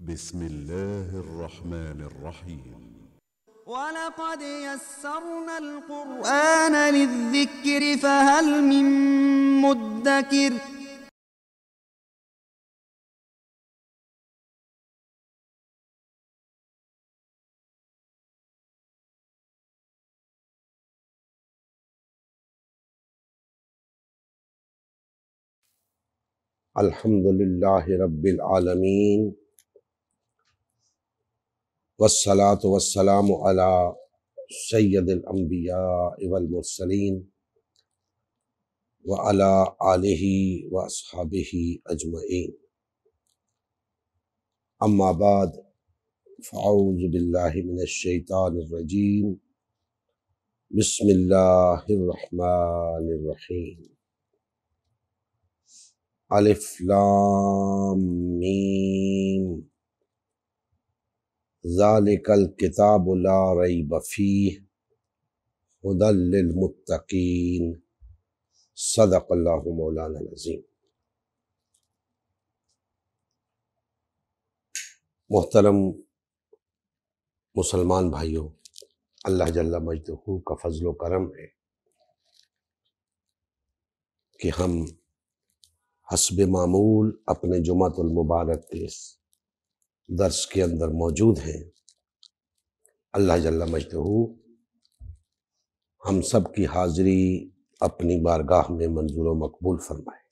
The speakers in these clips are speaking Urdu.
بسم الله الرحمن الرحيم. ولقد يسرنا القرآن للذكر فهل من مدكر. الحمد للہ رب العالمین والصلاة والسلام علی سید الانبیاء والمرسلین وعلی آلہ واصحابہ اجمعین، اما بعد فاعوذ باللہ من الشیطان الرجیم، بسم اللہ الرحمن الرحیم۔ الف لام میم ذالک الکتاب لا ریب فیہ ھدی للمتقین، صدق اللہ مولانا العظیم۔ محترم مسلمان بھائیوں، اللہ جل مجدہ کا فضل و کرم ہے کہ ہم حسب معمول اپنے جمعۃ المبارک کے اس درس کے اندر موجود ہیں۔ اللہ جل مجدہ ہم سب کی حاضری اپنی بارگاہ میں منظور و مقبول فرمائے۔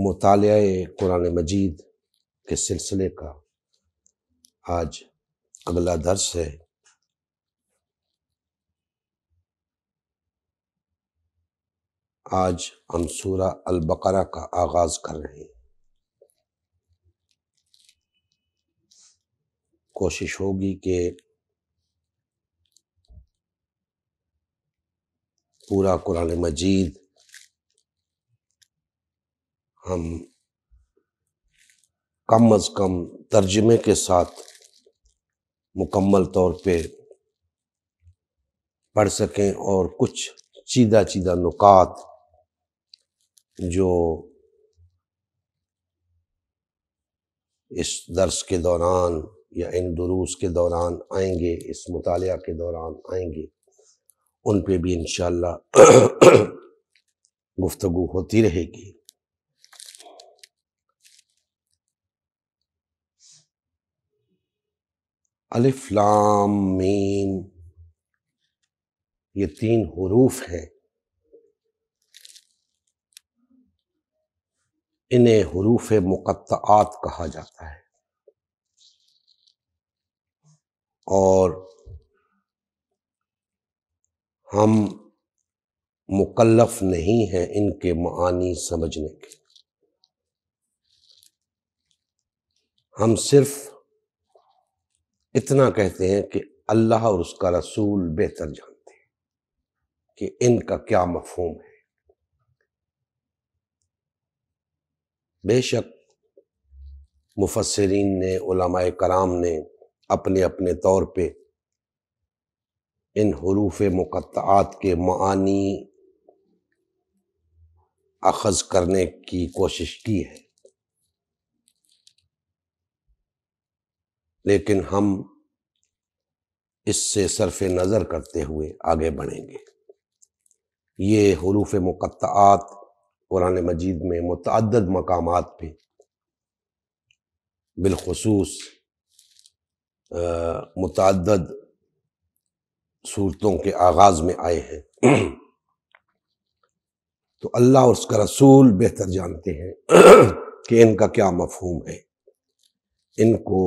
مطالعہ قرآن مجید کے سلسلے کا آج اگلا درس ہے۔ آج ہم سورہ البقرہ کا آغاز کر رہے ہیں۔ کوشش ہوگی کہ پورا قرآن مجید ہم کم از کم ترجمے کے ساتھ مکمل طور پہ پڑھ سکیں، اور کچھ چیدہ نکات جو اس درس کے دوران یا ان دروس کے دوران آئیں گے، اس مطالعہ کے دوران آئیں گے، ان پہ بھی انشاءاللہ گفتگو ہوتی رہے گی۔ الف لام میم یہ 3 حروف ہیں۔ انہیں حروف مقطعات کہا جاتا ہے، اور ہم مکلف نہیں ہیں ان کے معانی سمجھنے کے۔ ہم صرف اتنا کہتے ہیں کہ اللہ اور اس کا رسول بہتر جانتے ہیں کہ ان کا کیا مفہوم ہے۔ بے شک مفسرین نے، علماء کرام نے اپنے اپنے طور پہ ان حروف مقطعات کے معانی اخذ کرنے کی کوشش کی ہے، لیکن ہم اس سے صرف نظر کرتے ہوئے آگے بڑھیں گے۔ یہ حروف مقطعات قرآن مجید میں متعدد مقامات پہ، بالخصوص متعدد صورتوں کے آغاز میں آئے ہیں، تو اللہ اور اس کا رسول بہتر جانتے ہیں کہ ان کا کیا مفہوم ہے۔ ان کو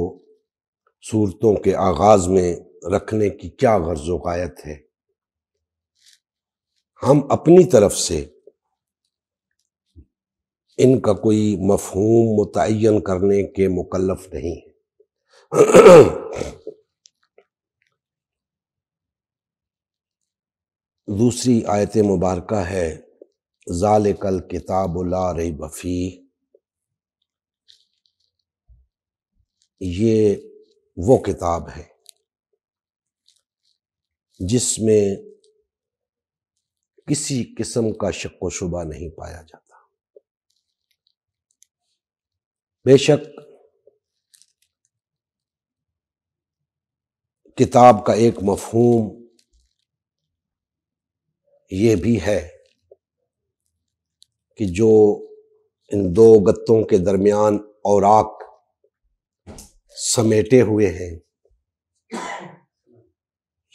صورتوں کے آغاز میں رکھنے کی کیا غرض و غایت ہے۔ ہم اپنی طرف سے ان کا کوئی مفہوم متعین کرنے کے مکلف نہیں ہیں۔ دوسری آیت مبارکہ ہے ذالک الکتاب لا ریب فیہ۔ یہ وہ کتاب ہے جس میں کسی قسم کا شک و شبہ نہیں پایا جاتا۔ بے شک کتاب کا ایک مفہوم یہ بھی ہے کہ جو ان دو گتوں کے درمیان اوراق سمیٹے ہوئے ہیں،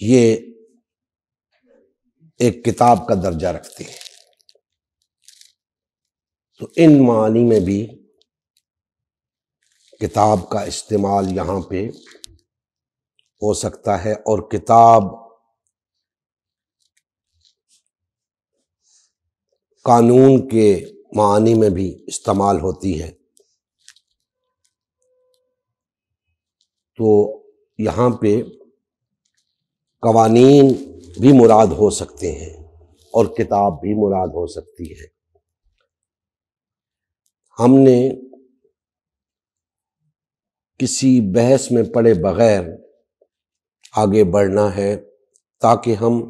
یہ ایک کتاب کا درجہ رکھتے ہیں۔ تو ان معانی میں بھی کتاب کا استعمال یہاں پہ ہو سکتا ہے، اور کتاب قانون کے معانی میں بھی استعمال ہوتی ہے۔ تو یہاں پہ قوانین بھی مراد ہو سکتے ہیں اور کتاب بھی مراد ہو سکتی ہے۔ ہم نے کسی بحث میں پڑے بغیر آگے بڑھنا ہے تاکہ ہم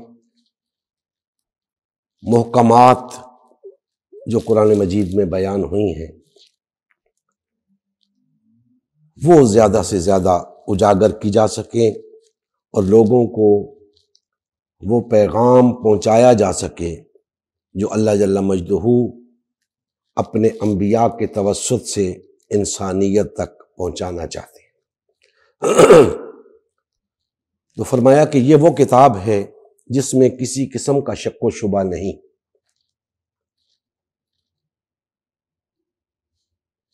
محکمات جو قرآن مجید میں بیان ہوئی ہیں وہ زیادہ سے زیادہ اجاگر کی جا سکیں اور لوگوں کو وہ پیغام پہنچایا جا سکے جو اللہ جل مجدہ اپنے انبیاء کے توسط سے انسانیت تک پہنچانا چاہتے ہیں۔ تو فرمایا کہ یہ وہ کتاب ہے جس میں کسی قسم کا شک و شبہ نہیں۔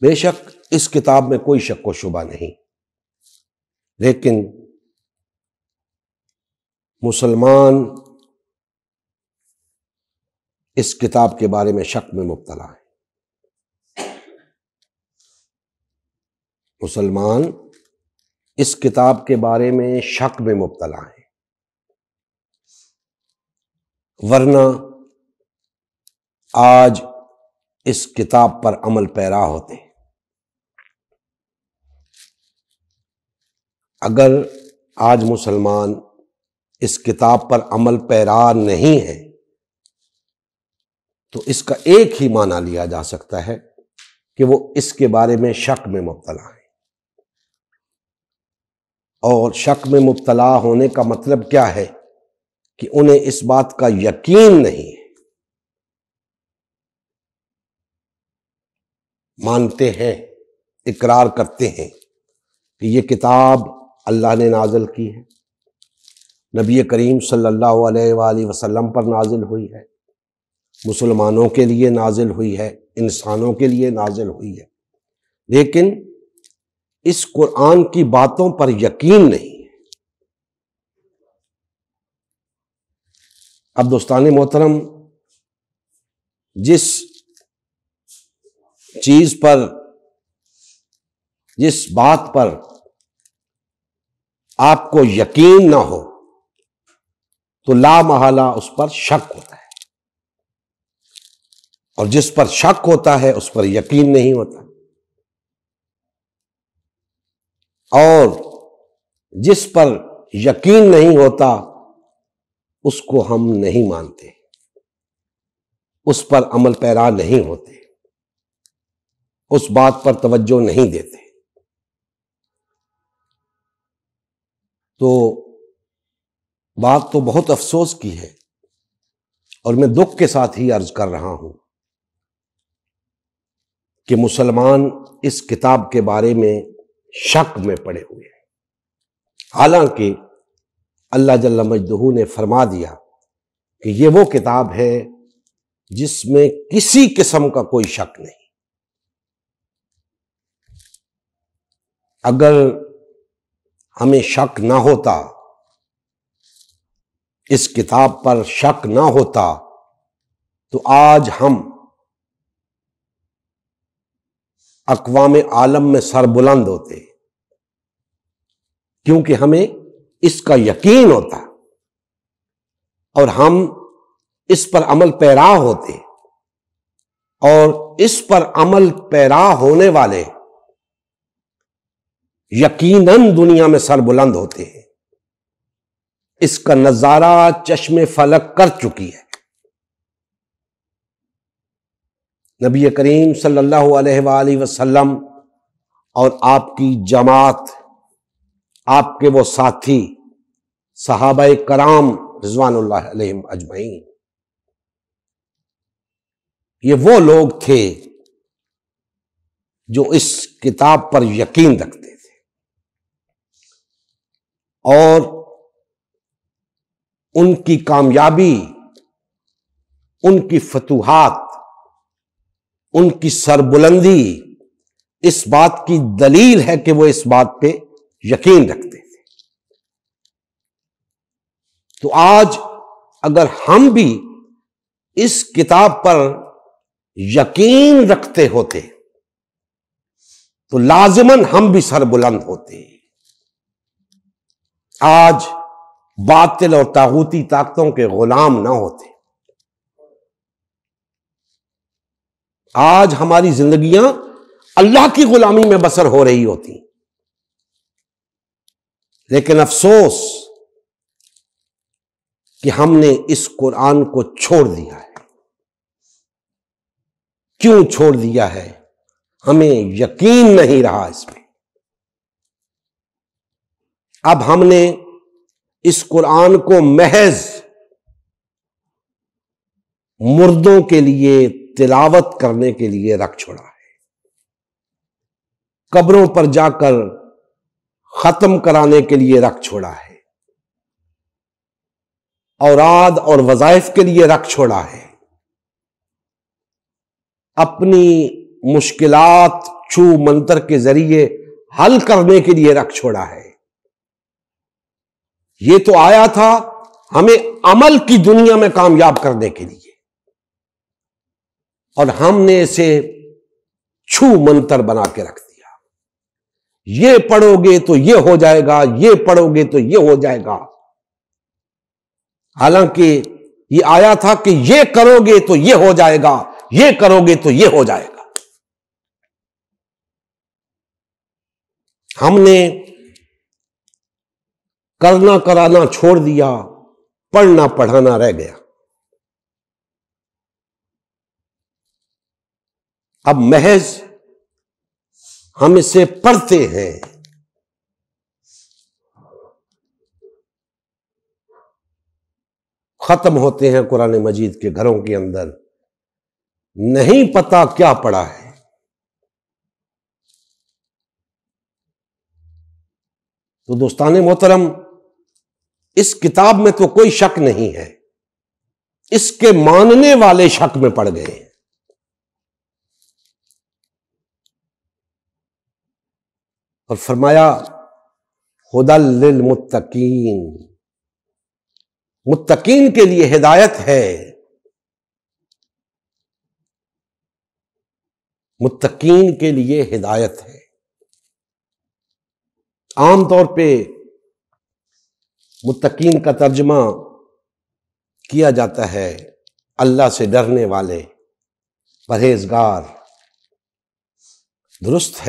بے شک اس کتاب میں کوئی شک و شبہ نہیں، لیکن مسلمان اس کتاب کے بارے میں شک میں مبتلا ہے۔ مسلمان اس کتاب کے بارے میں شک میں مبتلا ہے، ورنہ آج اس کتاب پر عمل پیرا ہوتے۔ اگر آج مسلمان اس کتاب پر عمل پیرا نہیں ہے تو اس کا ایک ہی معنی لیا جا سکتا ہے کہ وہ اس کے بارے میں شک میں مبتلا ہے۔ اور شک میں مبتلا ہونے کا مطلب کیا ہے کہ انہیں اس بات کا یقین نہیں ہے، مانتے ہیں، اقرار کرتے ہیں کہ یہ کتاب اللہ نے نازل کی ہے، نبی کریم صلی اللہ علیہ وآلہ وسلم پر نازل ہوئی ہے، مسلمانوں کے لیے نازل ہوئی ہے، انسانوں کے لیے نازل ہوئی ہے، لیکن اس قرآن کی باتوں پر یقین نہیں ہے۔ اب دوستان محترم، جس چیز پر، جس بات پر آپ کو یقین نہ ہو تو لا محالہ اس پر شک ہوتا ہے، اور جس پر شک ہوتا ہے اس پر یقین نہیں ہوتا، اور جس پر یقین نہیں ہوتا اس کو ہم نہیں مانتے، اس پر عمل پیرا نہیں ہوتے، اس بات پر توجہ نہیں دیتے۔ تو بات تو بہت افسوس کی ہے، اور میں دکھ کے ساتھ ہی عرض کر رہا ہوں کہ مسلمان اس کتاب کے بارے میں شک میں پڑے ہوئے ہیں، حالانکہ اللہ جل مجدہ نے فرما دیا کہ یہ وہ کتاب ہے جس میں کسی قسم کا کوئی شک نہیں۔ اگر ہمیں شک نہ ہوتا، اس کتاب پر شک نہ ہوتا، تو آج ہم اقوام عالم میں سر بلند ہوتے، کیونکہ ہمیں اس کا یقین ہوتا اور ہم اس پر عمل پیرا ہوتے، اور اس پر عمل پیرا ہونے والے یقیناً دنیا میں سر بلند ہوتے ہیں۔ اس کا نظارہ چشم فلک کر چکی ہے۔ نبی کریم صلی اللہ علیہ وآلہ وسلم اور آپ کی جماعت، آپ کے وہ ساتھی صحابہ کرام رضوان اللہ علیہم اجمعین، یہ وہ لوگ تھے جو اس کتاب پر یقین رکھتے تھے اور ان کی کامیابی، ان کی فتوحات، ان کی سربلندی اس بات کی دلیل ہے کہ وہ اس بات پہ یقین رکھتے تھے۔ تو آج اگر ہم بھی اس کتاب پر یقین رکھتے ہوتے تو لازماً ہم بھی سربلند ہوتے۔ آج باطل اور طاغوتی طاقتوں کے غلام نہ ہوتے۔ آج ہماری زندگیاں اللہ کی غلامی میں بسر ہو رہی ہوتی، لیکن افسوس کہ ہم نے اس قرآن کو چھوڑ دیا ہے۔ کیوں چھوڑ دیا ہے؟ ہمیں یقین نہیں رہا اس پہ۔ اب ہم نے اس قرآن کو محض مردوں کے لیے تلاوت کرنے کے لیے رکھ چھوڑا ہے، قبروں پر جا کر ختم کرانے کے لیے رکھ چھوڑا ہے، اوراد اور وظائف کے لیے رکھ چھوڑا ہے، اپنی مشکلات چھو منتر کے ذریعے حل کرنے کے لیے رکھ چھوڑا ہے۔ یہ تو آیا تھا ہمیں عمل کی دنیا میں کامیاب کرنے کے لیے، اور ہم نے اسے چھو منتر بنا کے رکھ دیا۔ یہ پڑھو گے تو یہ ہو جائے گا، یہ پڑھو گے تو یہ ہو جائے گا، حالانکہ یہ آیا تھا کہ یہ کرو گے تو یہ ہو جائے گا، یہ کرو گے تو یہ ہو جائے گا۔ ہم نے کرنا کرانا چھوڑ دیا، پڑھنا پڑھانا رہ گیا۔ اب محض ہم اسے پڑھتے ہیں، ختم ہوتے ہیں قرآن مجید کے گھروں کے اندر، نہیں پتا کیا پڑھا ہے۔ تو دوستان محترم، اس کتاب میں تو کوئی شک نہیں ہے، اس کے ماننے والے شک میں پڑ گئے ہیں۔ اور فرمایا ھدی للمتقین، متقین کے لیے ہدایت ہے، متقین کے لیے ہدایت ہے۔ عام طور پہ متقین کا ترجمہ کیا جاتا ہے اللہ سے ڈرنے والے، پرہیزگار۔ درست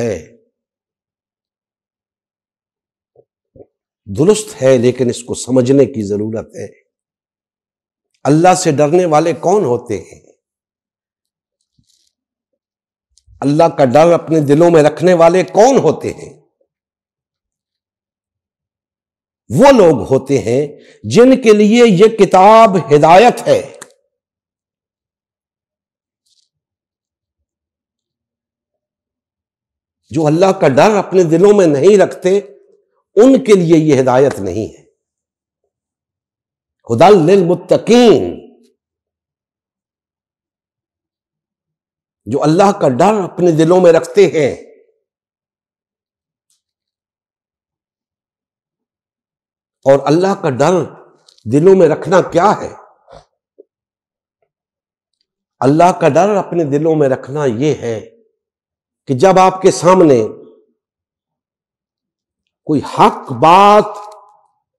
ہے، لیکن اس کو سمجھنے کی ضرورت ہے۔ اللہ سے ڈرنے والے کون ہوتے ہیں؟ اللہ کا ڈر اپنے دلوں میں رکھنے والے کون ہوتے ہیں؟ وہ لوگ ہوتے ہیں جن کے لیے یہ کتاب ہدایت ہے۔ جو اللہ کا ڈر اپنے دلوں میں نہیں رکھتے، ان کے لیے یہ ہدایت نہیں ہے۔ ھدی للمتقین، جو اللہ کا ڈر اپنے دلوں میں رکھتے ہیں، اور اللہ کا ڈر دلوں میں رکھنا کیا ہے؟ اللہ کا ڈر اپنے دلوں میں رکھنا یہ ہے کہ جب آپ کے سامنے کوئی حق بات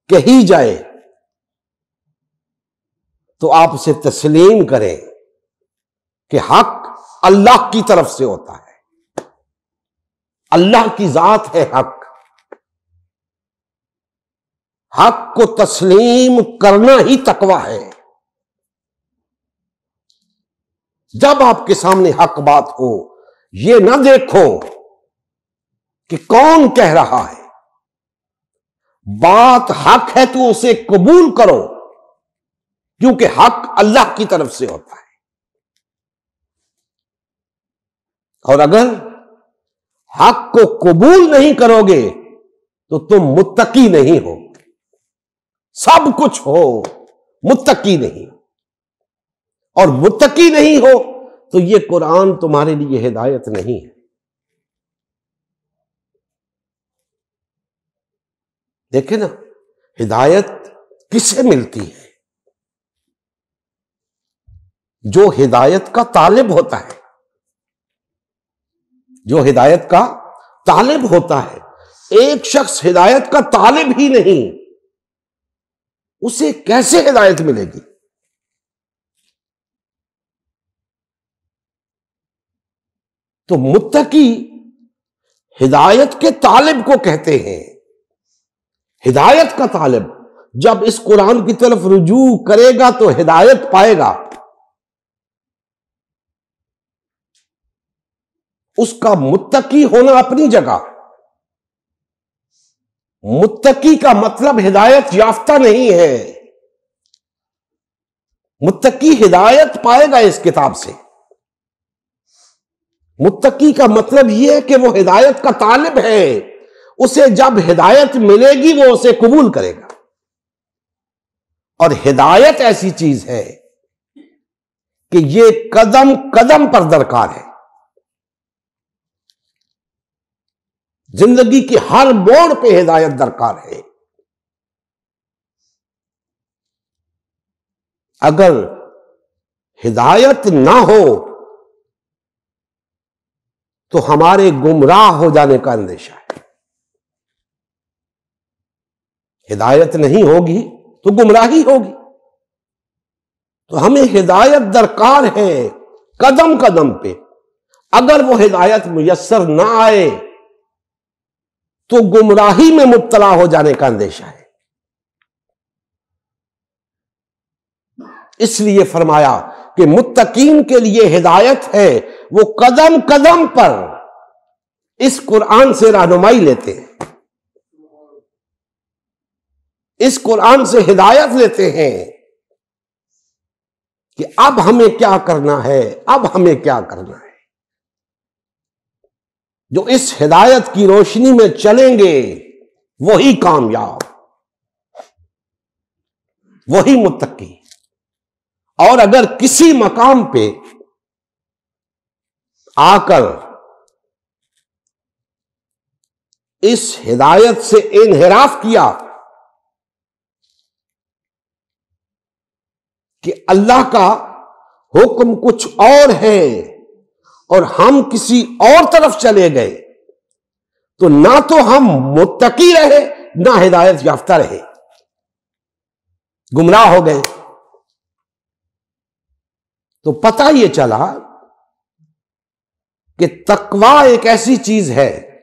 کہی جائے تو آپ اسے تسلیم کریں کہ حق اللہ کی طرف سے ہوتا ہے، اللہ کی ذات ہے حق۔ حق کو تسلیم کرنا ہی تقویٰ ہے۔ جب آپ کے سامنے حق بات ہو، یہ نہ دیکھو کہ کون کہہ رہا ہے، بات حق ہے تو اسے قبول کرو، کیونکہ حق اللہ کی طرف سے ہوتا ہے۔ اور اگر حق کو قبول نہیں کرو گے تو تم متقی نہیں ہو، سب کچھ ہو متقی نہیں، اور متقی نہیں ہو تو یہ قرآن تمہارے لیے ہدایت نہیں ہے۔ دیکھیں نا، ہدایت کسے ملتی ہے؟ جو ہدایت کا طالب ہوتا ہے، جو ہدایت کا طالب ہوتا ہے۔ ایک شخص ہدایت کا طالب ہی نہیں، اسے کیسے ہدایت ملے گی؟ تو متقی ہدایت کے طالب کو کہتے ہیں۔ ہدایت کا طالب جب اس قرآن کی طرف رجوع کرے گا تو ہدایت پائے گا۔ اس کا متقی ہونا اپنی جگہ، متقی کا مطلب ہدایت یافتہ نہیں ہے۔ متقی ہدایت پائے گا اس کتاب سے۔ متقی کا مطلب یہ ہے کہ وہ ہدایت کا طالب ہے، اسے جب ہدایت ملے گی وہ اسے قبول کرے گا۔ اور ہدایت ایسی چیز ہے کہ یہ قدم قدم پر درکار ہے، زندگی کی ہر موڑ پہ ہدایت درکار ہے۔ اگر ہدایت نہ ہو تو ہمارے گمراہ ہو جانے کا اندیشہ ہے۔ ہدایت نہیں ہوگی تو گمراہی ہوگی۔ تو ہمیں ہدایت درکار ہے قدم قدم پہ۔ اگر وہ ہدایت میسر نہ آئے تو گمراہی میں مبتلا ہو جانے کا اندیشہ ہے۔ اس لیے فرمایا کہ متقین کے لیے ہدایت ہے، وہ قدم قدم پر اس قرآن سے رہنمائی لیتے ہیں، اس قرآن سے ہدایت لیتے ہیں کہ اب ہمیں کیا کرنا ہے، اب ہمیں کیا کرنا ہے۔ جو اس ہدایت کی روشنی میں چلیں گے وہی کامیاب، وہی متقی۔ اور اگر کسی مقام پہ آ کر اس ہدایت سے انحراف کیا کہ اللہ کا حکم کچھ اور ہے اور ہم کسی اور طرف چلے گئے، تو نہ تو ہم متقی رہے نہ ہدایت یافتہ رہے، گمراہ ہو گئے۔ تو پتہ یہ چلا کہ تقویٰ ایک ایسی چیز ہے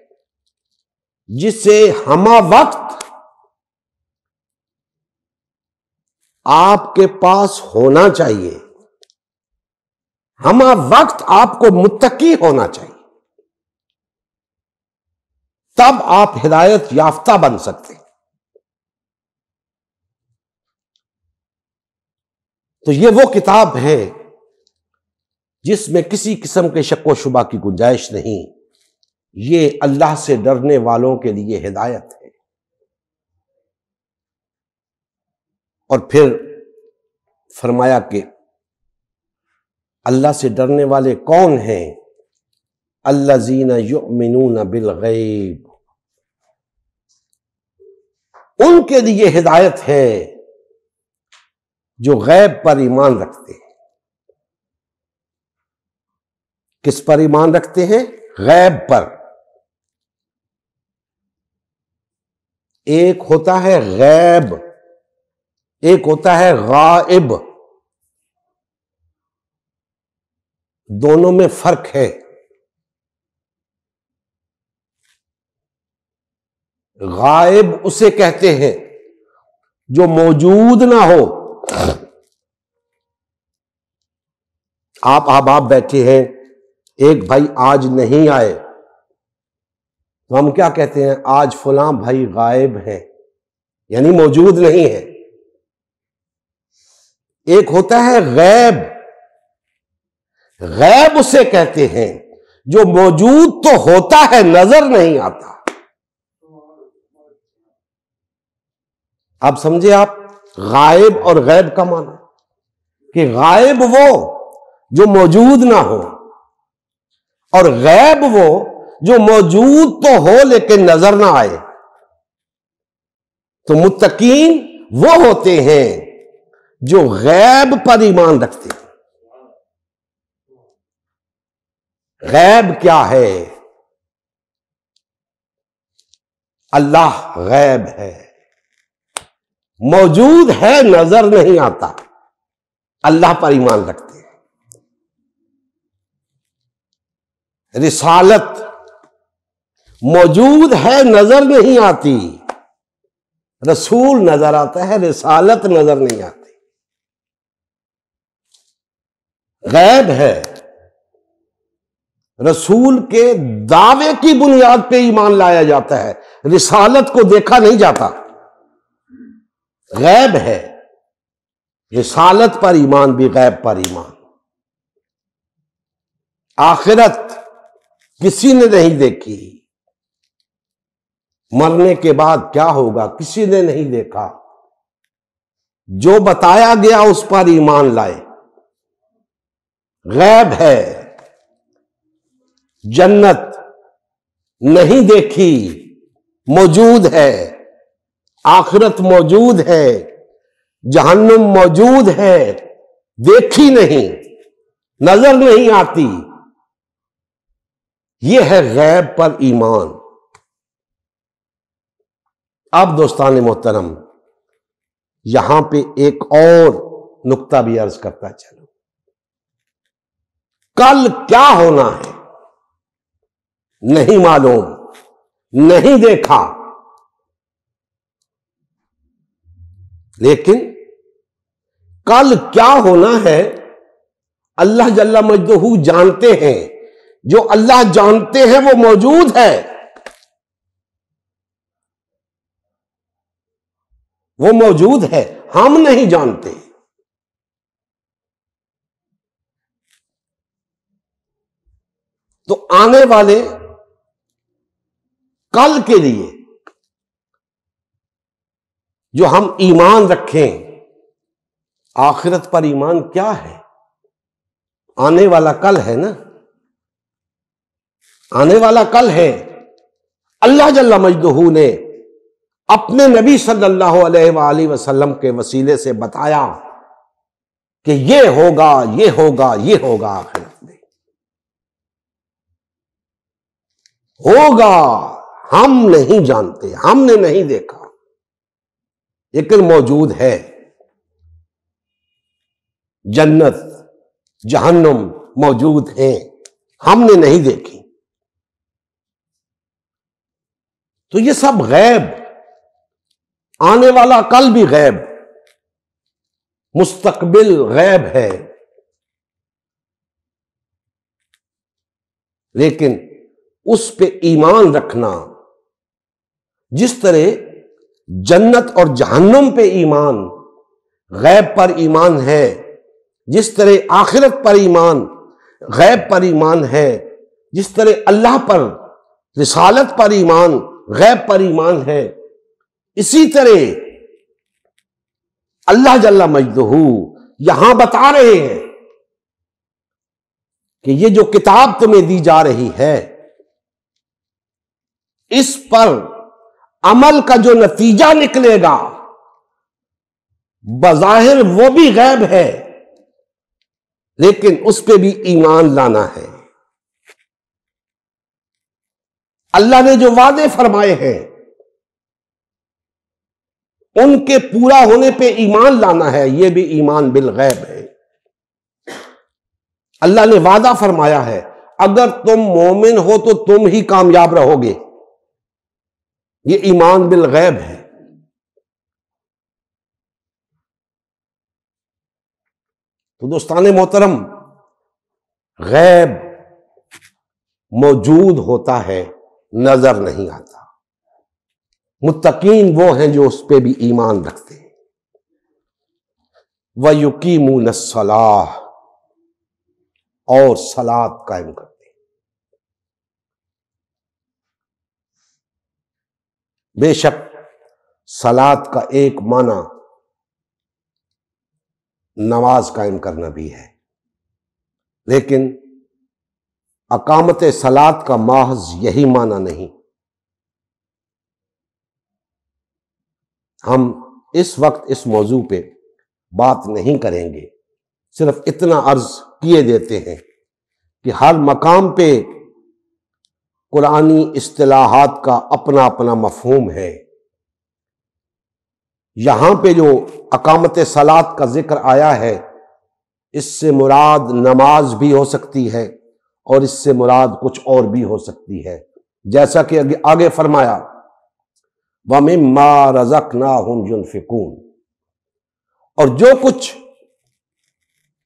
جسے ہمہ وقت آپ کے پاس ہونا چاہیے، ہمہ وقت آپ کو متقی ہونا چاہیے، تب آپ ہدایت یافتہ بن سکتے ہیں۔ تو یہ وہ کتاب ہے جس میں کسی قسم کے شک و شبہ کی گنجائش نہیں، یہ اللہ سے ڈرنے والوں کے لیے ہدایت ہے۔ اور پھر فرمایا کہ اللہ سے ڈرنے والے کون ہیں؟ الذین یؤمنون بالغیب، ان کے لیے ہدایت ہے جو غیب پر ایمان رکھتے ہیں۔ کس پر ایمان رکھتے ہیں؟ غیب پر۔ ایک ہوتا ہے غیب، ایک ہوتا ہے غائب، دونوں میں فرق ہے۔ غائب اسے کہتے ہیں جو موجود نہ ہو۔ آپ احباب بیٹھے ہیں، ایک بھائی آج نہیں آئے تو ہم کیا کہتے ہیں؟ آج فلاں بھائی غائب ہیں، یعنی موجود نہیں ہے۔ ایک ہوتا ہے غیب، غیب اسے کہتے ہیں جو موجود تو ہوتا ہے نظر نہیں آتا۔ اب سمجھے آپ غائب اور غیب کا معنی؟ کہ غائب وہ جو موجود نہ ہو، اور غیب وہ جو موجود تو ہو لیکن نظر نہ آئے۔ تو متقین وہ ہوتے ہیں جو غیب پر ایمان رکھتے ہیں۔ غیب کیا ہے؟ اللہ غیب ہے، موجود ہے نظر نہیں آتا، اللہ پر ایمان رکھتے ہیں۔ رسالت موجود ہے نظر نہیں آتی، رسول نظر آتا ہے، رسالت نظر نہیں آتی۔ غیب ہے، رسول کے دعوے کی بنیاد پہ ایمان لایا جاتا ہے، رسالت کو دیکھا نہیں جاتا۔ غیب ہے، رسالت پر ایمان بھی غیب پر ایمان۔ آخرت کسی نے نہیں دیکھی، مرنے کے بعد کیا ہوگا کسی نے نہیں دیکھا، جو بتایا گیا اس پر ایمان لائے۔ غیب ہے، جنت نہیں دیکھی موجود ہے، آخرت موجود ہے، جہنم موجود ہے، دیکھی نہیں، نظر نہیں آتی۔ یہ ہے غیب پر ایمان۔ اب دوستان محترم، یہاں پہ ایک اور نقطہ بھی عرض کرتا چلو۔ کل کیا ہونا ہے نہیں معلوم، نہیں دیکھا، لیکن کل کیا ہونا ہے اللہ جل مجدہ جانتے ہیں۔ جو اللہ جانتے ہیں وہ موجود ہے، وہ موجود ہے، ہم نہیں جانتے۔ تو آنے والے کل کے لیے جو ہم ایمان رکھیں، آخرت پر ایمان کیا ہے؟ آنے والا کل ہے نا، آنے والا کل ہے۔ اللہ جل مجدہ نے اپنے نبی صلی اللہ علیہ وآلہ وسلم کے وسیلے سے بتایا کہ یہ ہوگا، یہ ہوگا، یہ ہوگا، آخرت میں ہوگا۔ ہم نہیں جانتے، ہم نے نہیں دیکھا، لیکن موجود ہے۔ جنت، جہنم موجود ہیں، ہم نے نہیں دیکھی۔ تو یہ سب غیب، آنے والا کل بھی غیب، مستقبل غیب ہے، لیکن اس پہ ایمان رکھنا، جس طرح جنت اور جہنم پہ ایمان غیب پر ایمان ہے، جس طرح آخرت پر ایمان غیب پر ایمان ہے، جس طرح اللہ پر، رسالت پر ایمان غیب پر ایمان ہے، اسی طرح اللہ جل مجدہ یہاں بتا رہے ہیں کہ یہ جو کتاب تمہیں دی جا رہی ہے، اس پر عمل کا جو نتیجہ نکلے گا بظاہر وہ بھی غیب ہے، لیکن اس پہ بھی ایمان لانا ہے۔ اللہ نے جو وعدے فرمائے ہیں ان کے پورا ہونے پہ ایمان لانا ہے، یہ بھی ایمان بالغیب ہے۔ اللہ نے وعدہ فرمایا ہے اگر تم مومن ہو تو تم ہی کامیاب رہو گے، یہ ایمان بالغیب ہے۔ تو دوستان محترم، غیب موجود ہوتا ہے، نظر نہیں آتا۔ متقین وہ ہیں جو اس پہ بھی ایمان رکھتے ہیں۔ وَيُقِيمُونَ الصَّلَاةَ، اور صلاۃ قائم کرتے ہیں۔ بے شک صلاۃ کا ایک معنی نماز قائم کرنا بھی ہے، لیکن اقامت صلاۃ کا محض یہی معنی نہیں۔ ہم اس وقت اس موضوع پہ بات نہیں کریں گے، صرف اتنا عرض کیے دیتے ہیں کہ ہر مقام پہ قرآنی اصطلاحات کا اپنا اپنا مفہوم ہے۔ یہاں پہ جو اقامت صلاۃ کا ذکر آیا ہے، اس سے مراد نماز بھی ہو سکتی ہے اور اس سے مراد کچھ اور بھی ہو سکتی ہے، جیسا کہ آگے فرمایا وَمِمَّا رَزَقْنَاهُمْ يُنْفِقُونَ، اور جو کچھ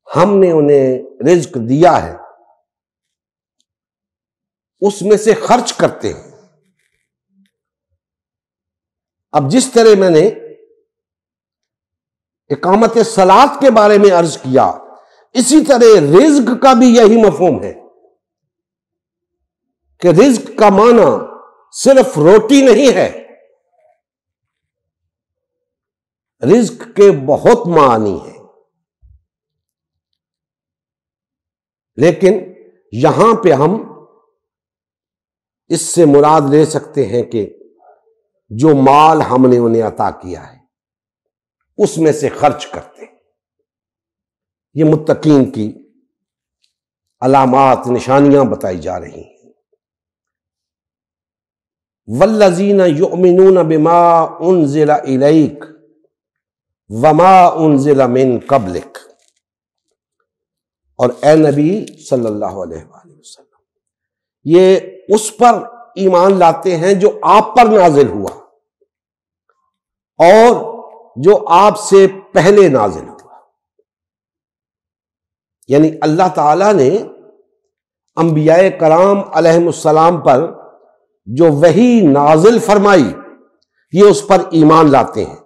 ہم نے انہیں رزق دیا ہے اس میں سے خرچ کرتے ہیں۔ اب جس طرح میں نے اقامت صلاۃ کے بارے میں عرض کیا، اسی طرح رزق کا بھی یہی مفہوم ہے کہ رزق کا معنی صرف روٹی نہیں ہے، رزق کے بہت معنی ہیں، لیکن یہاں پہ ہم اس سے مراد لے سکتے ہیں کہ جو مال ہم نے انہیں عطا کیا ہے اس میں سے خرچ کرتے ہیں۔ یہ متقین کی علامات، نشانیاں بتائی جا رہی ہیں۔ وَالَّذِينَ يُؤْمِنُونَ بِمَا أُنزِلَ إِلَيْكَ وَمَا أُنزِلَ مِن قَبْلِكَ، اور اے نبی صلی اللہ علیہ وآلہ وسلم، یہ اس پر ایمان لاتے ہیں جو آپ پر نازل ہوا اور جو آپ سے پہلے نازل ہوا۔ یعنی اللہ تعالیٰ نے انبیاء کرام علیہم السلام پر جو وحی نازل فرمائی، یہ اس پر ایمان لاتے ہیں،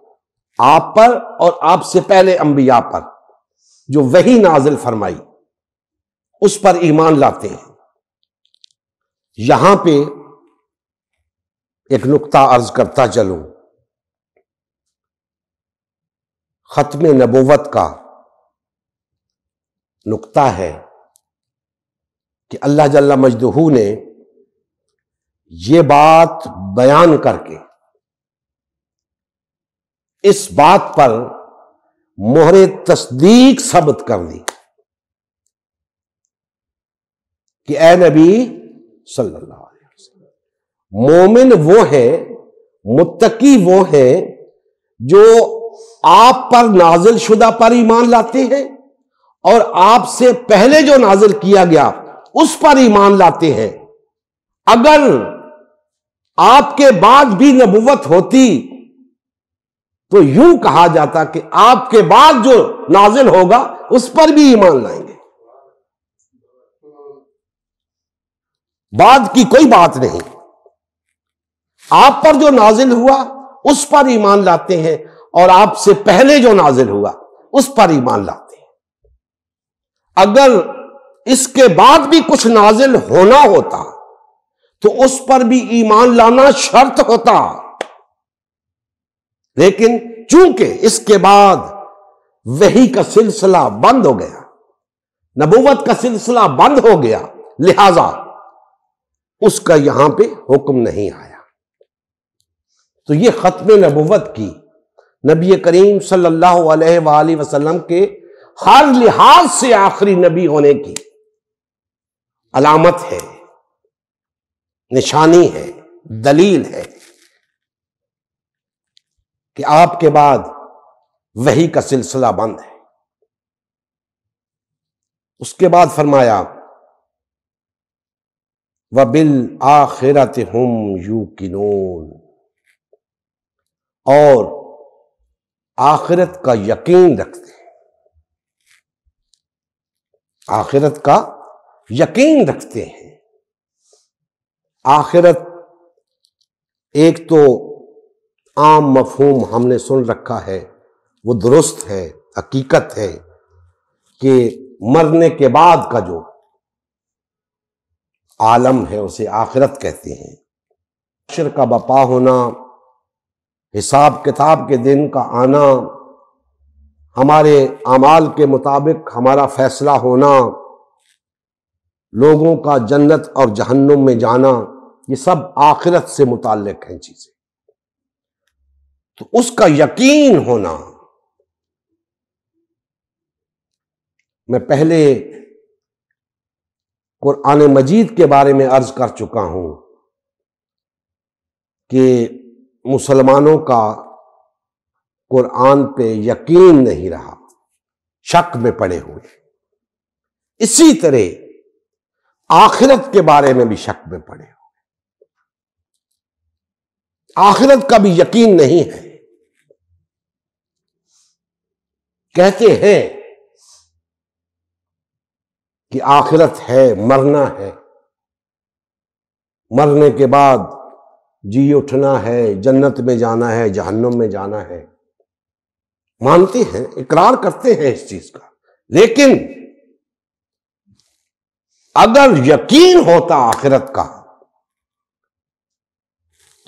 آپ پر اور آپ سے پہلے انبیاء پر جو وحی نازل فرمائی اس پر ایمان لاتے ہیں۔ یہاں پہ ایک نقطہ عرض کرتا چلوں، ختم نبوت کا نقطہ ہے کہ اللہ جل مجدہ نے یہ بات بیان کر کے اس بات پر مہر تصدیق ثبت کر دی کہ اے نبی صلی اللہ علیہ وسلم، مومن وہ ہے، متقی وہ ہے جو آپ پر نازل شدہ پر ایمان لاتے ہیں اور آپ سے پہلے جو نازل کیا گیا اس پر ایمان لاتے ہیں۔ اگر آپ کے بعد بھی نبوت ہوتی تو یوں کہا جاتا کہ آپ کے بعد جو نازل ہوگا اس پر بھی ایمان لائیں گے، بعد کی کوئی بات نہیں، آپ پر جو نازل ہوا اس پر ایمان لاتے ہیں اور آپ سے پہلے جو نازل ہوا اس پر ایمان لاتے ہیں۔ اگر اس کے بعد بھی کچھ نازل ہونا ہوتا تو اس پر بھی ایمان لانا شرط ہوتا، لیکن چونکہ اس کے بعد وحی کا سلسلہ بند ہو گیا، نبوت کا سلسلہ بند ہو گیا، لہذا اس کا یہاں پہ حکم نہیں آیا۔ تو یہ ختم نبوت کی نبی کریم صلی اللہ علیہ وآلہ وسلم کے ہر لحاظ سے آخری نبی ہونے کی علامت ہے، نشانی ہے، دلیل ہے کہ آپ کے بعد وحی کا سلسلہ بند ہے۔ اس کے بعد فرمایا وَبِالْآخِرَةِ هُمْ يُوقِنُونَ، اور آخرت کا یقین رکھتے ہیں، آخرت کا یقین رکھتے ہیں۔ آخرت ایک تو عام مفہوم ہم نے سن رکھا ہے، وہ درست ہے، حقیقت ہے کہ مرنے کے بعد کا جو عالم ہے اسے آخرت کہتے ہیں۔ حشر کا بپا ہونا، حساب کتاب کے دن کا آنا، ہمارے اعمال کے مطابق ہمارا فیصلہ ہونا، لوگوں کا جنت اور جہنم میں جانا، یہ سب آخرت سے متعلق ہیں چیزیں۔ تو اس کا یقین ہونا، میں پہلے قرآن مجید کے بارے میں عرض کر چکا ہوں کہ مسلمانوں کا قرآن پہ یقین نہیں رہا، شک میں پڑے ہوئے۔ اسی طرح آخرت کے بارے میں بھی شک میں پڑے ہوئے، آخرت کا بھی یقین نہیں ہے۔ کہتے ہیں کہ آخرت ہے، مرنا ہے، مرنے کے بعد جی اٹھنا ہے، جنت میں جانا ہے، جہنم میں جانا ہے، مانتے ہیں، اقرار کرتے ہیں اس چیز کا۔ لیکن اگر یقین ہوتا آخرت کا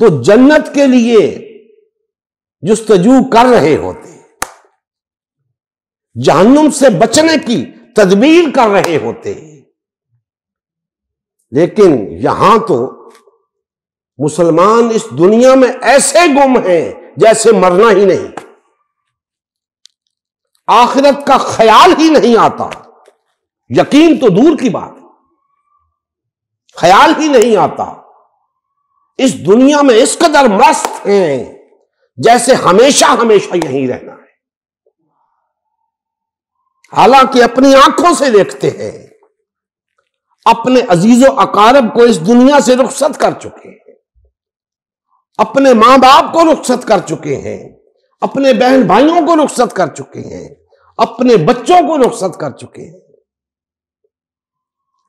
تو جنت کے لیے جستجو کر رہے ہوتے، جہنم سے بچنے کی تدبیر کر رہے ہوتے۔ لیکن یہاں تو مسلمان اس دنیا میں ایسے گم ہیں جیسے مرنا ہی نہیں، آخرت کا خیال ہی نہیں آتا، یقین تو دور کی بات، خیال ہی نہیں آتا۔ اس دنیا میں اس قدر مست ہیں جیسے ہمیشہ ہمیشہ یہیں رہنا ہے، حالانکہ اپنی آنکھوں سے دیکھتے ہیں، اپنے عزیز و اقارب کو اس دنیا سے رخصت کر چکے ہیں، اپنے ماں باپ کو رخصت کر چکے ہیں، اپنے بہن بھائیوں کو رخصت کر چکے ہیں، اپنے بچوں کو رخصت کر چکے ہیں،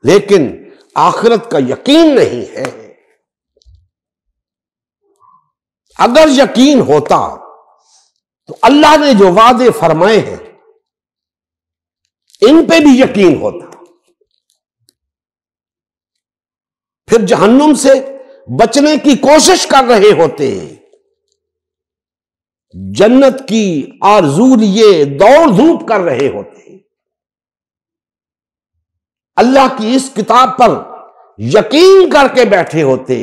لیکن آخرت کا یقین نہیں ہے۔ اگر یقین ہوتا تو اللہ نے جو وعدے فرمائے ہیں ان پہ بھی یقین ہوتا، پھر جہنم سے بچنے کی کوشش کر رہے ہوتے، جنت کی آرزو لیے دوڑ دھوپ کر رہے ہوتے، اللہ کی اس کتاب پر یقین کر کے بیٹھے ہوتے،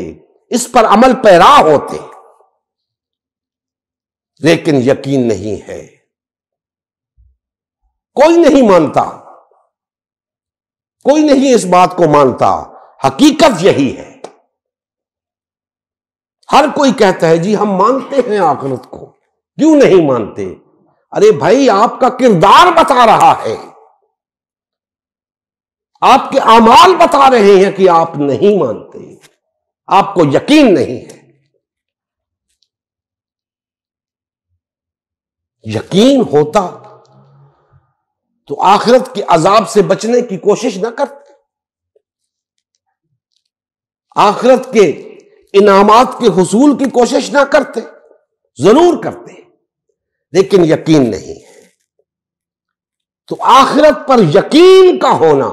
اس پر عمل پیرا ہوتے، لیکن یقین نہیں ہے، کوئی نہیں مانتا، کوئی نہیں اس بات کو مانتا۔ حقیقت یہی ہے، ہر کوئی کہتا ہے جی ہم مانتے ہیں آخرت کو، کیوں نہیں مانتے؟ ارے بھائی، آپ کا کردار بتا رہا ہے، آپ کے اعمال بتا رہے ہیں کہ آپ نہیں مانتے، آپ کو یقین نہیں ہے۔ یقین ہوتا تو آخرت کے عذاب سے بچنے کی کوشش نہ کرتے، آخرت کے انعامات کے حصول کی کوشش نہ کرتے، ضرور کرتے، لیکن یقین نہیں ہے۔ تو آخرت پر یقین کا ہونا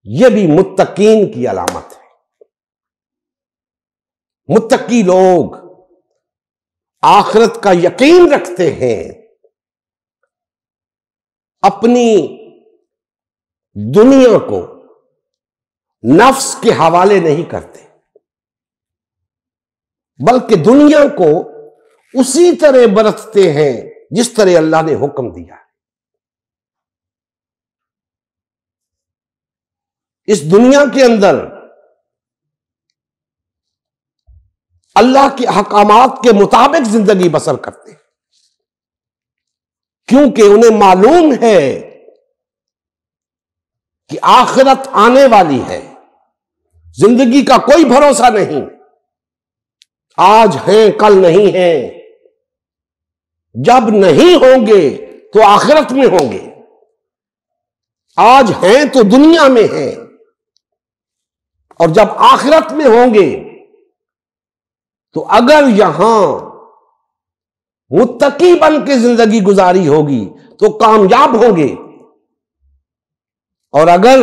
یہ بھی متقین کی علامت ہے۔ متقی لوگ آخرت کا یقین رکھتے ہیں، اپنی دنیا کو نفس کے حوالے نہیں کرتے، بلکہ دنیا کو اسی طرح برتتے ہیں جس طرح اللہ نے حکم دیا ہے۔ اس دنیا کے اندر اللہ کے احکامات کے مطابق زندگی بسر کرتے ہیں، کیونکہ انہیں معلوم ہے کہ آخرت آنے والی ہے، زندگی کا کوئی بھروسہ نہیں، آج ہیں کل نہیں ہیں، جب نہیں ہوں گے تو آخرت میں ہوں گے، آج ہیں تو دنیا میں ہیں، اور جب آخرت میں ہوں گے تو اگر یہاں متقی بن کے زندگی گزاری ہوگی تو کامیاب ہوں گے، اور اگر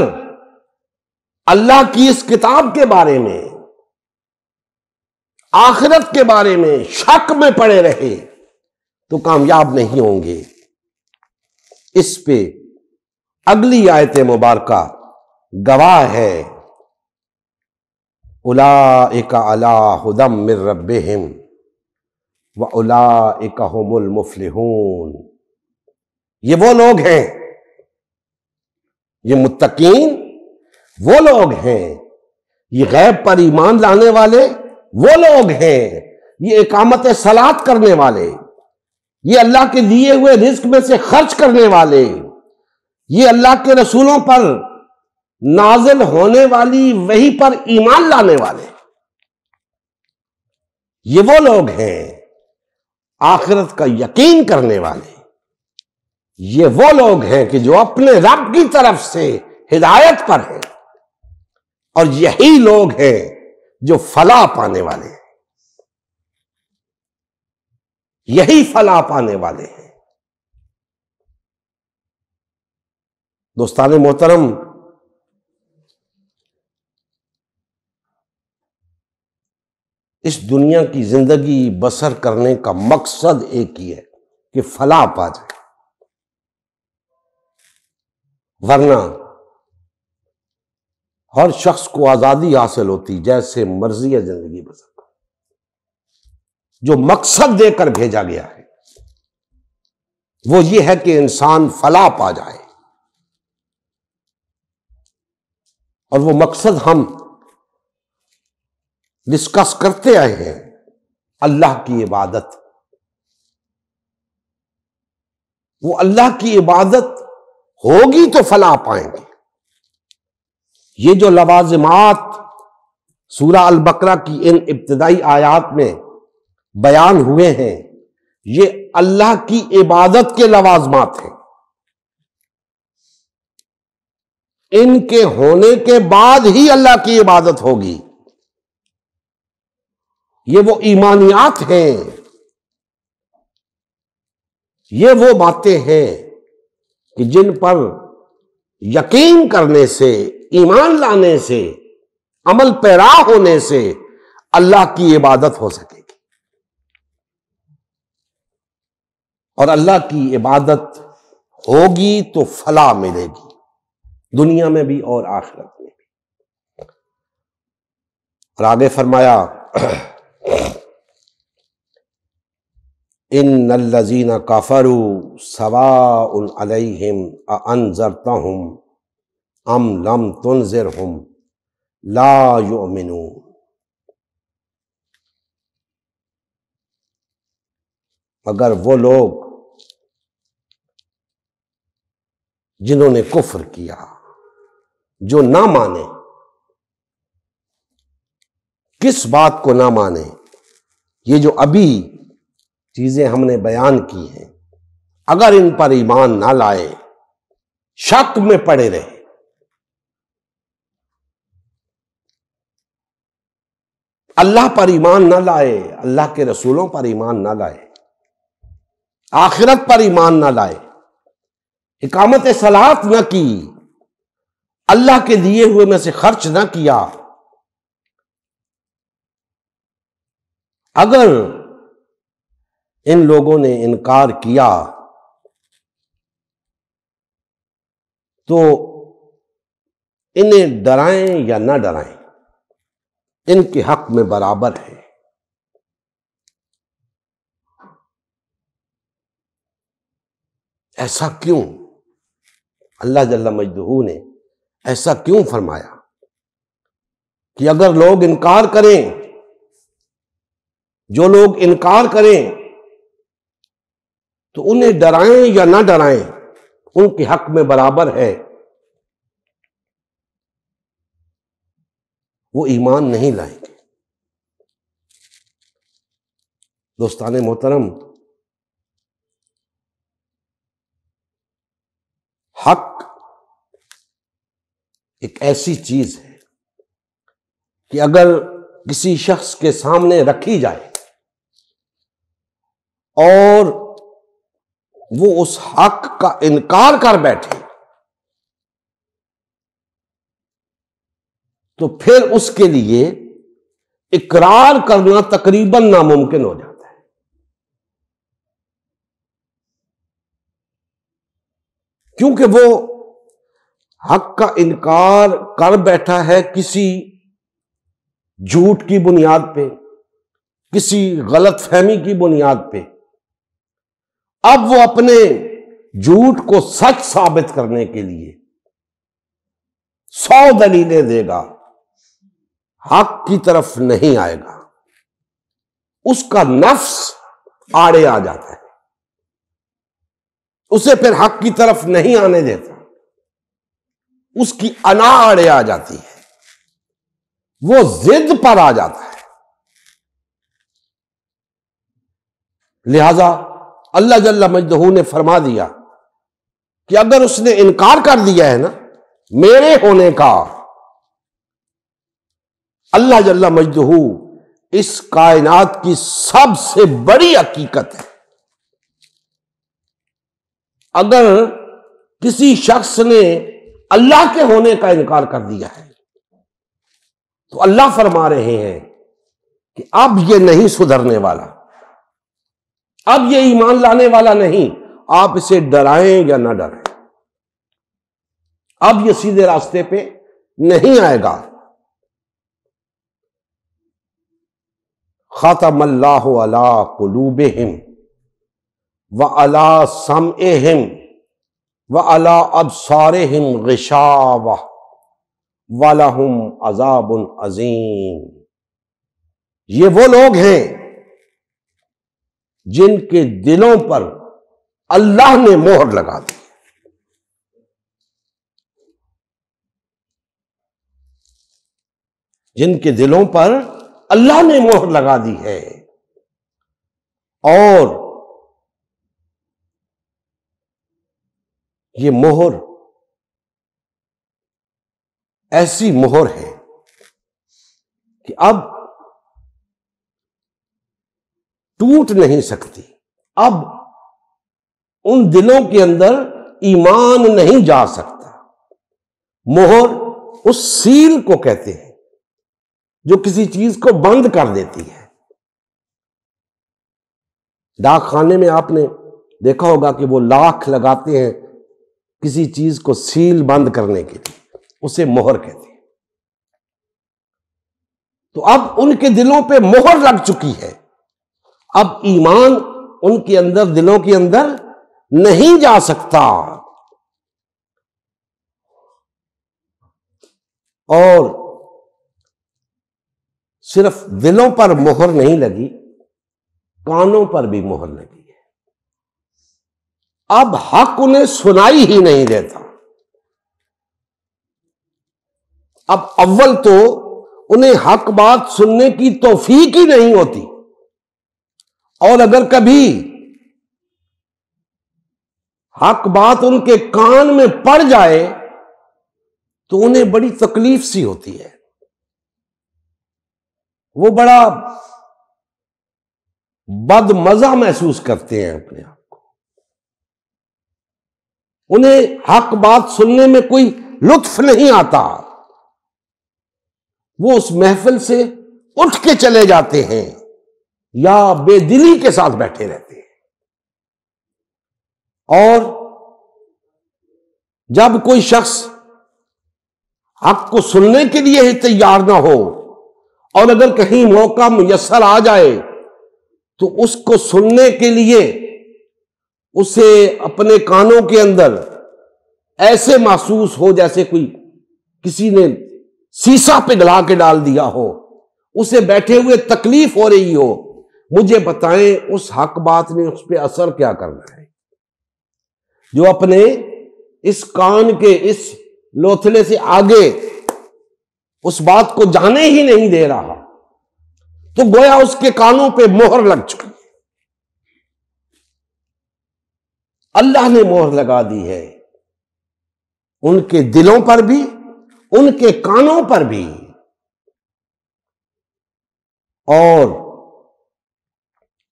اللہ کی اس کتاب کے بارے میں، آخرت کے بارے میں شک میں پڑے رہے تو کامیاب نہیں ہوں گے۔ اس پہ اگلی آیت مبارکہ گواہ ہے، اولئک علی ھدی من ربہم واولئک ھم المفلحون۔ یہ وہ لوگ ہیں، یہ متقین وہ لوگ ہیں، یہ غیب پر ایمان لانے والے وہ لوگ ہیں، یہ اقامت صلاۃ کرنے والے، یہ اللہ کے دیے ہوئے رزق میں سے خرچ کرنے والے، یہ اللہ کے رسولوں پر نازل ہونے والی وحی پر ایمان لانے والے، یہ وہ لوگ ہیں آخرت کا یقین کرنے والے، یہ وہ لوگ ہیں کہ جو اپنے رب کی طرف سے ہدایت پر ہیں، اور یہی لوگ ہیں جو فلاح پانے والے ہیں، یہی فلاح پانے والے ہیں۔ دوستان محترم، اس دنیا کی زندگی بسر کرنے کا مقصد ایک ہی ہے کہ فلاح پا جائے، ورنہ ہر شخص کو آزادی حاصل ہوتی، جیسے مرضی ہے زندگی بسر کرے۔ جو مقصد دے کر بھیجا گیا ہے وہ یہ ہے کہ انسان فلاح پا جائے، اور وہ مقصد ہم ڈسکس کرتے آئے ہیں، اللہ کی عبادت۔ وہ اللہ کی عبادت ہوگی تو فلاح پائیں گے۔ یہ جو لوازمات سورہ البقرہ کی ان ابتدائی آیات میں بیان ہوئے ہیں، یہ اللہ کی عبادت کے لوازمات ہیں۔ ان کے ہونے کے بعد ہی اللہ کی عبادت ہوگی۔ یہ وہ ایمانیات ہیں، یہ وہ باتیں ہیں کہ جن پر یقین کرنے سے، ایمان لانے سے، عمل پیرا ہونے سے اللہ کی عبادت ہو سکے گی، اور اللہ کی عبادت ہوگی تو فلاح ملے گی، دنیا میں بھی اور آخرت میں بھی۔ اور آگے فرمایا، ان الذین کفروا سواء علیہم اانذرتہم ام لم تنذرہم لا یؤمنون۔ مگر وہ لوگ جنہوں نے کفر کیا، جو نہ مانے، کس بات کو نہ مانے؟ یہ جو ابھی چیزیں ہم نے بیان کی ہیں، اگر ان پر ایمان نہ لائے، شک میں پڑے رہے، اللہ پر ایمان نہ لائے، اللہ کے رسولوں پر ایمان نہ لائے، آخرت پر ایمان نہ لائے، اقامت صلاۃ نہ کی، اللہ کے دیے ہوئے میں سے خرچ نہ کیا، اگر ان لوگوں نے انکار کیا تو انہیں ڈرائیں یا نہ ڈرائیں، ان کے حق میں برابر ہے۔ ایسا کیوں؟ اللہ جل مجدہ نے ایسا کیوں فرمایا کہ اگر لوگ انکار کریں، جو لوگ انکار کریں تو انہیں ڈرائیں یا نہ ڈرائیں، ان کے حق میں برابر ہے، وہ ایمان نہیں لائیں گے۔ دوستان محترم، حق ایک ایسی چیز ہے کہ اگر کسی شخص کے سامنے رکھی جائے اور وہ اس حق کا انکار کر بیٹھے تو پھر اس کے لیے اقرار کرنا تقریباً ناممکن ہو جاتا ہے، کیونکہ وہ حق کا انکار کر بیٹھا ہے کسی جھوٹ کی بنیاد پہ، کسی غلط فہمی کی بنیاد پہ۔ اب وہ اپنے جھوٹ کو سچ ثابت کرنے کے لیے 100 دلیلیں دے گا، حق کی طرف نہیں آئے گا، اس کا نفس آڑے آ جاتا ہے، اسے پھر حق کی طرف نہیں آنے دیتا، اس کی انا آڑے آ جاتی ہے، وہ ضد پر آ جاتا ہے۔ لہذا اللہ جل مجدہ نے فرما دیا کہ اگر اس نے انکار کر دیا ہے نا میرے ہونے کا، اللہ جل مجدہ اس کائنات کی سب سے بڑی حقیقت ہے۔ اگر کسی شخص نے اللہ کے ہونے کا انکار کر دیا ہے تو اللہ فرما رہے ہیں کہ اب یہ نہیں سدھرنے والا، اب یہ ایمان لانے والا نہیں، آپ اسے ڈرائیں یا نہ ڈرائیں، اب یہ سیدھے راستے پہ نہیں آئے گا۔ ختم اللہ علی قلوبہم وعلی سمعہم وعلی ابصارہم غشاوہ وَلَهُمْ عَذَابٌ عَظِيمٌ۔ یہ وہ لوگ ہیں جن کے دلوں پر اللہ نے مہر لگا دی، جن کے دلوں پر اللہ نے مہر لگا دی ہے، اور یہ مہر ایسی مہر ہے کہ اب ٹوٹ نہیں سکتی، اب ان دلوں کے اندر ایمان نہیں جا سکتا۔ مہر اس سیل کو کہتے ہیں جو کسی چیز کو بند کر دیتی ہے۔ ڈاک خانے میں آپ نے دیکھا ہوگا کہ وہ لاکھ لگاتے ہیں کسی چیز کو سیل بند کرنے کے لیے، اسے مہر کہتے ہیں۔ تو اب ان کے دلوں پہ مہر لگ چکی ہے، اب ایمان ان کے اندر، دلوں کے اندر نہیں جا سکتا، اور صرف دلوں پر مہر نہیں لگی، کانوں پر بھی مہر لگی ہے۔ اب حق انہیں سنائی ہی نہیں دیتا۔ اب اول تو انہیں حق بات سننے کی توفیق ہی نہیں ہوتی، اور اگر کبھی حق بات ان کے کان میں پڑ جائے تو انہیں بڑی تکلیف سی ہوتی ہے، وہ بڑا بد مزہ محسوس کرتے ہیں اپنے آپ کو، انہیں حق بات سننے میں کوئی لطف نہیں آتا، وہ اس محفل سے اٹھ کے چلے جاتے ہیں یا بے دلی کے ساتھ بیٹھے رہتے ہیں۔ اور جب کوئی شخص حق کو سننے کے لیے ہی تیار نہ ہو، اور اگر کہیں موقع میسر آ جائے تو اس کو سننے کے لیے اسے اپنے کانوں کے اندر ایسے محسوس ہو جیسے کوئی کسی نے سیسا پگھلا کے ڈال دیا ہو، اسے بیٹھے ہوئے تکلیف ہو رہی ہو، مجھے بتائیں اس حق بات نے اس پہ اثر کیا کرنا ہے؟ جو اپنے اس کان کے اس لوتھڑے سے آگے اس بات کو جانے ہی نہیں دے رہا، تو گویا اس کے کانوں پہ مہر لگ چکی، اللہ نے مہر لگا دی ہے ان کے دلوں پر بھی، ان کے کانوں پر بھی۔ اور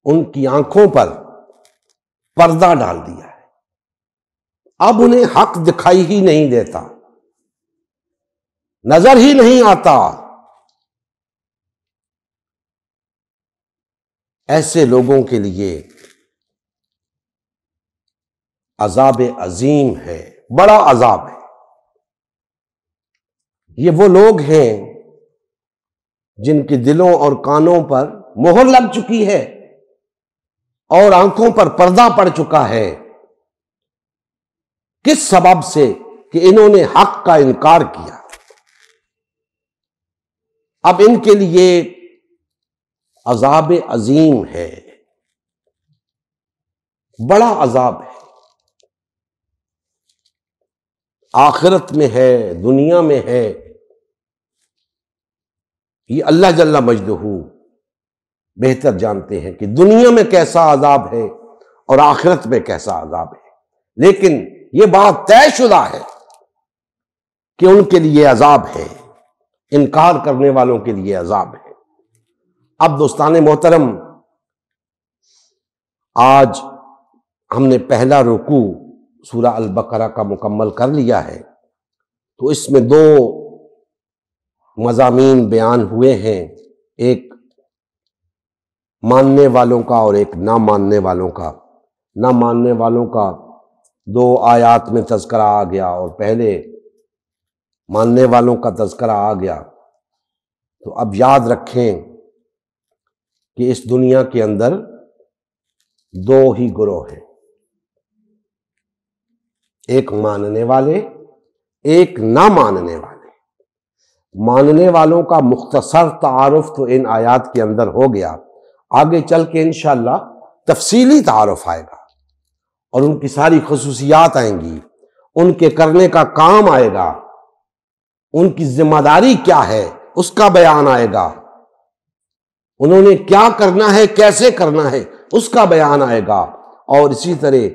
ان کی آنکھوں پر پردہ ڈال دیا ہے، اب انہیں حق دکھائی ہی نہیں دیتا، نظر ہی نہیں آتا۔ ایسے لوگوں کے لیے عذاب عظیم ہے، بڑا عذاب ہے۔ یہ وہ لوگ ہیں جن کے دلوں اور کانوں پر مہر لگ چکی ہے اور آنکھوں پر پردہ پڑ چکا ہے۔ کس سبب سے؟ کہ انہوں نے حق کا انکار کیا۔ اب ان کے لیے عذاب عظیم ہے، بڑا عذاب ہے، آخرت میں ہے، دنیا میں ہے۔ یہ اللہ جل مجدہ بہتر جانتے ہیں کہ دنیا میں کیسا عذاب ہے اور آخرت میں کیسا عذاب ہے، لیکن یہ بات طے شدہ ہے کہ ان کے لیے عذاب ہے، انکار کرنے والوں کے لیے عذاب ہے۔ اب دوستان محترم، آج ہم نے پہلا رکوع سورہ البقرہ کا مکمل کر لیا ہے، تو اس میں دو مضامین بیان ہوئے ہیں، ایک ماننے والوں کا اور ایک نہ ماننے والوں کا۔ نہ ماننے والوں کا 2 آیات میں تذکرہ آ گیا اور پہلے ماننے والوں کا تذکرہ آ گیا۔ تو اب یاد رکھیں کہ اس دنیا کے اندر 2 ہی گروہ ہیں، ایک ماننے والے، ایک نہ ماننے والے۔ ماننے والوں کا مختصر تعارف تو ان آیات کے اندر ہو گیا، آگے چل کے انشاءاللہ تفصیلی تعارف آئے گا اور ان کی ساری خصوصیات آئیں گی، ان کے کرنے کا کام آئے گا، ان کی ذمہ داری کیا ہے اس کا بیان آئے گا، انہوں نے کیا کرنا ہے، کیسے کرنا ہے اس کا بیان آئے گا، اور اسی طرح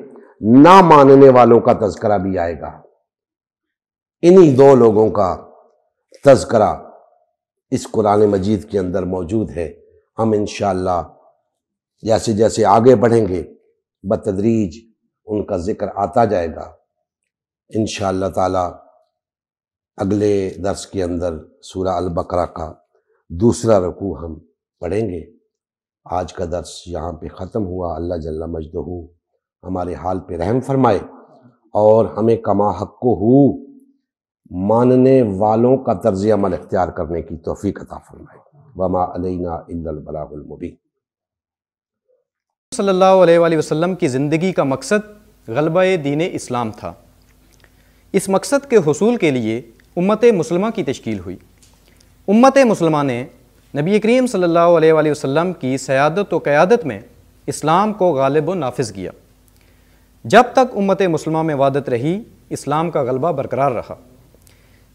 نہ ماننے والوں کا تذکرہ بھی آئے گا۔ انہی 2 لوگوں کا تذکرہ اس قرآن مجید کے اندر موجود ہے۔ ہم انشاءاللہ جیسے جیسے آگے بڑھیں گے بتدریج ان کا ذکر آتا جائے گا۔ انشاءاللہ تعالی اگلے درس کے اندر سورہ البقرہ کا دوسرا رکوع ہم پڑھیں گے۔ آج کا درس یہاں پہ ختم ہوا۔ اللہ جل مجدہ ہمارے حال پہ رحم فرمائے اور ہمیں کما حق ہو ماننے والوں کا طرز عمل اختیار کرنے کی توفیق عطا فرمائے۔ وما علینا الا البلاغ المبین۔ صلی اللہ علیہ وآلہ وسلم کی زندگی کا مقصد غلبہ دین اسلام تھا۔ اس مقصد کے حصول کے لیے امت مسلمہ کی تشکیل ہوئی۔ امت مسلمہ نے نبی کریم صلی اللہ علیہ وآلہ وسلم کی سیادت و قیادت میں اسلام کو غالب و نافذ کیا۔ جب تک امت مسلمہ میں وحدت رہی، اسلام کا غلبہ برقرار رہا۔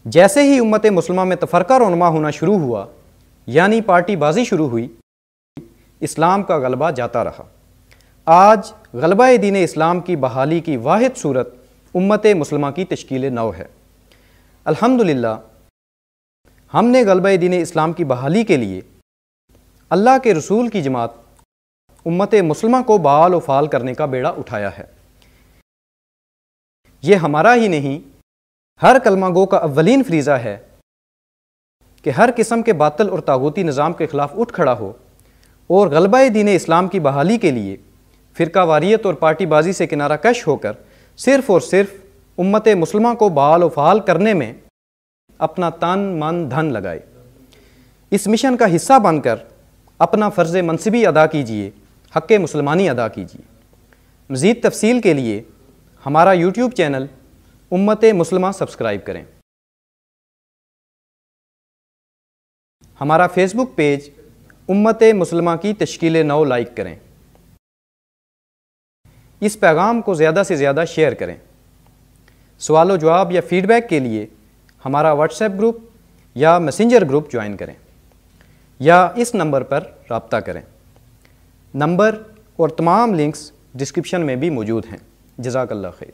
جیسے ہی امت مسلمہ میں تفرقہ رونما ہونا شروع ہوا، یعنی پارٹی بازی شروع ہوئی، اسلام کا غلبہ جاتا رہا۔ آج غلبہ دین اسلام کی بحالی کی واحد صورت امت مسلمہ کی تشکیل نو ہے۔ الحمدللہ ہم نے غلبہ دین اسلام کی بحالی کے لیے اللہ کے رسول کی جماعت امت مسلمہ کو بحال و فعال کرنے کا بیڑا اٹھایا ہے۔ یہ ہمارا ہی نہیں، ہر کلمہ گو کا اولین فریضہ ہے کہ ہر قسم کے باطل اور طاغوتی نظام کے خلاف اٹھ کھڑا ہو اور غلبہ دین اسلام کی بحالی کے لیے فرقہ واریت اور پارٹی بازی سے کنارہ کش ہو کر صرف اور صرف امت مسلمہ کو بحال و فعال کرنے میں اپنا تن من دھن لگائے۔ اس مشن کا حصہ بن کر اپنا فرض منصبی ادا کیجیے، حق مسلمانی ادا کیجیے۔ مزید تفصیل کے لیے ہمارا یوٹیوب چینل امت مسلمہ سبسکرائب کریں۔ ہمارا فیس بک پیج امت مسلمہ کی تشکیل نو لائک کریں۔ اس پیغام کو زیادہ سے زیادہ شیئر کریں۔ سوال و جواب یا فیڈ بیک کے لیے ہمارا واٹس ایپ گروپ یا میسنجر گروپ جوائن کریں یا اس نمبر پر رابطہ کریں۔ نمبر اور تمام لنکس ڈسکرپشن میں بھی موجود ہیں۔ جزاک اللہ خیر۔